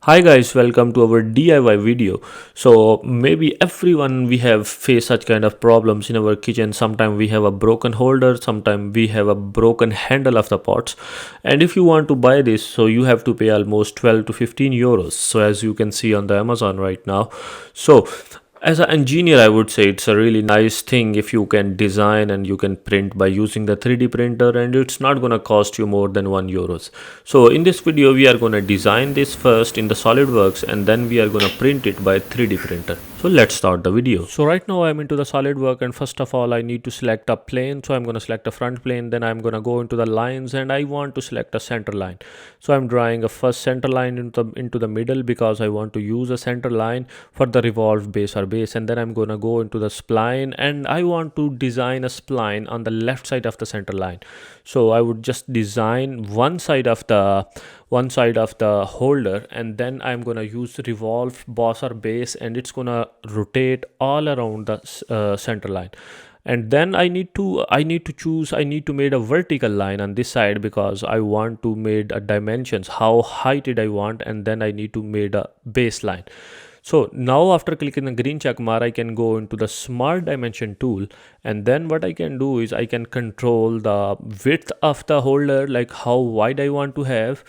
Hi guys, welcome to our DIY video. So maybe everyone we have faced such kind of problems in our kitchen. Sometimes we have a broken holder, sometimes we have a broken handle of the pots. And if you want to buy this, so you have to pay almost 12 to 15 euros. So as you can see on the Amazon right now. So as an engineer, I would say it's a really nice thing if you can design and you can print by using the 3D printer, and it's not gonna cost you more than 1 euros. So in this video, we are gonna design this first in the SolidWorks and then we are gonna print it by 3D printer. So let's start the video. So right now I'm into the SolidWorks, and first of all I need to select a plane. So I'm gonna select a front plane, then I'm gonna go into the lines and I want to select a center line. So I'm drawing a first center line into the middle because I want to use a center line for the revolved base or base, and then I'm gonna go into the spline and I want to design a spline on the left side of the center line. So I would just design one side of the holder, and then I'm gonna use revolve boss or base, and it's gonna rotate all around the center line. And then I need to made a vertical line on this side because I want to made a dimensions how height it I want, and then I need to made a baseline. So now after clicking the green check mark, I can go into the smart dimension tool, and then what I can do is I can control the width of the holder, like how wide I want to have,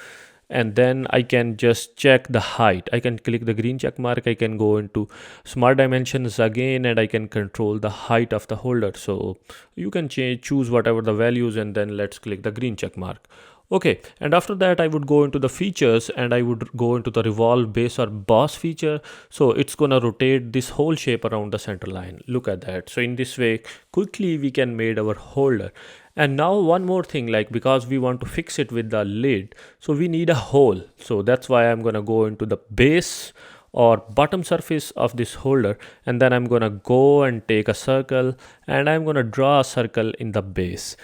and then I can just check the height. I can click the green check mark, I can go into smart dimensions again, and I can control the height of the holder. So you can choose whatever the values, and then let's click the green check mark. Okay, and after that I would go into the features and I would go into the revolve base or boss feature. So it's gonna rotate this whole shape around the center line. Look at that. So in this way quickly we can made our holder. And now one more thing, like because we want to fix it with the lid, so we need a hole. So that's why I'm gonna go into the base or bottom surface of this holder, and then I'm gonna go and take a circle and I'm gonna draw a circle in the base.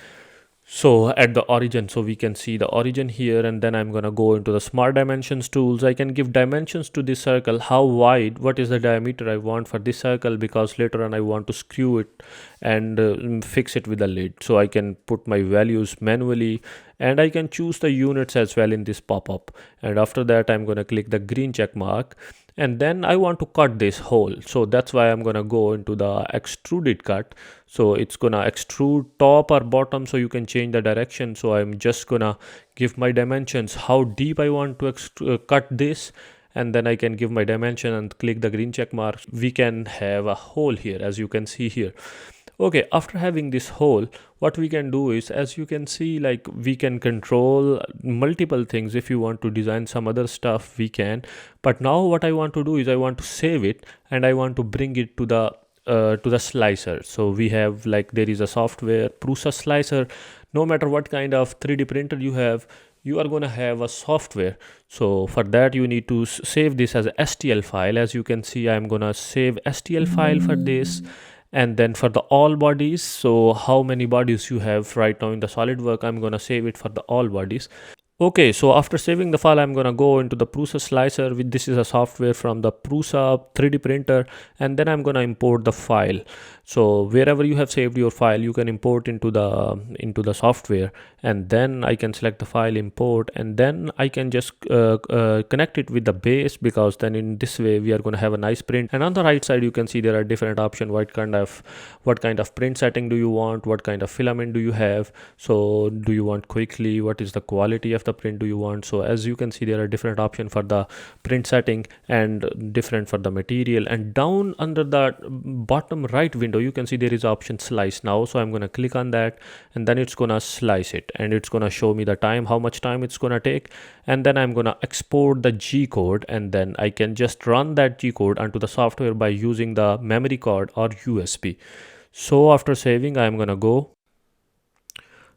So at the origin, so we can see the origin here, and then I'm gonna go into the smart dimensions tools. I can give dimensions to this circle, how wide, what is the diameter I want for this circle, because later on I want to screw it and fix it with a lid. So I can put my values manually, and I can choose the units as well in this pop-up. And after that I'm gonna click the green check mark, and then I want to cut this hole. So that's why I'm gonna go into the extruded cut. So it's gonna extrude top or bottom, so you can change the direction. So I'm just gonna give my dimensions how deep I want to cut this, and then I can give my dimension and click the green check mark. We can have a hole here, as you can see here. Okay, after having this hole, what we can do is, as you can see, like we can control multiple things. If you want to design some other stuff, we can. But now what I want to do is I want to save it and I want to bring it to the slicer. So we have, like, there is a software Prusa slicer. No matter what kind of 3D printer you have, you are going to have a software. So for that you need to save this as a STL file. As you can see, I'm going to save STL file for this. And then for the all bodies, so how many bodies you have right now in the SolidWorks, I'm gonna save it for the all bodies. Okay, so after saving the file, I'm gonna go into the Prusa slicer. This is a software from the Prusa 3D printer, and then I'm gonna import the file. So wherever you have saved your file, you can import into the software, and then I can select the file, import, and then I can just connect it with the base, because then in this way we are gonna have a nice print. And on the right side, you can see there are different options. What kind of print setting do you want? What kind of filament do you have? So do you want quickly? What is the quality of the print do you want? So as you can see, there are different options for the print setting and different for the material. And down under the bottom right window, you can see there is option slice now. So I'm going to click on that, and then it's going to slice it, and it's going to show me the time, how much time it's going to take. And then I'm going to export the G code, and then I can just run that G code onto the software by using the memory card or USB. So after saving, I'm going to go.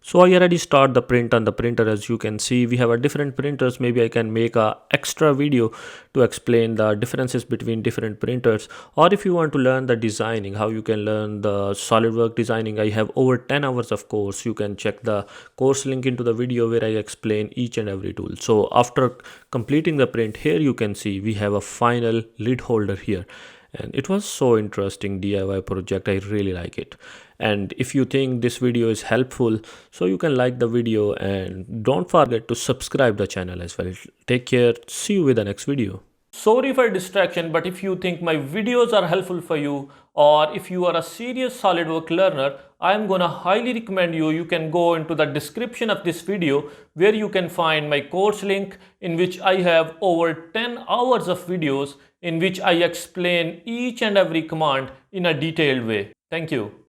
So I already start the print on the printer. As you can see, we have a different printers. Maybe I can make a extra video to explain the differences between different printers. Or if you want to learn the designing, how you can learn the SolidWorks designing, I have over 10 hours of course. You can check the course link into the video where I explain each and every tool. So after completing the print, here you can see we have a final lid holder here. And it was so interesting DIY project. I really like it. And if you think this video is helpful, so you can like the video and don't forget to subscribe the channel as well. Take care. See you with the next video. Sorry for distraction, but if you think my videos are helpful for you, or if you are a serious SolidWorks learner, I am gonna highly recommend you can go into the description of this video where you can find my course link, in which I have over 10 hours of videos in which I explain each and every command in a detailed way. Thank you.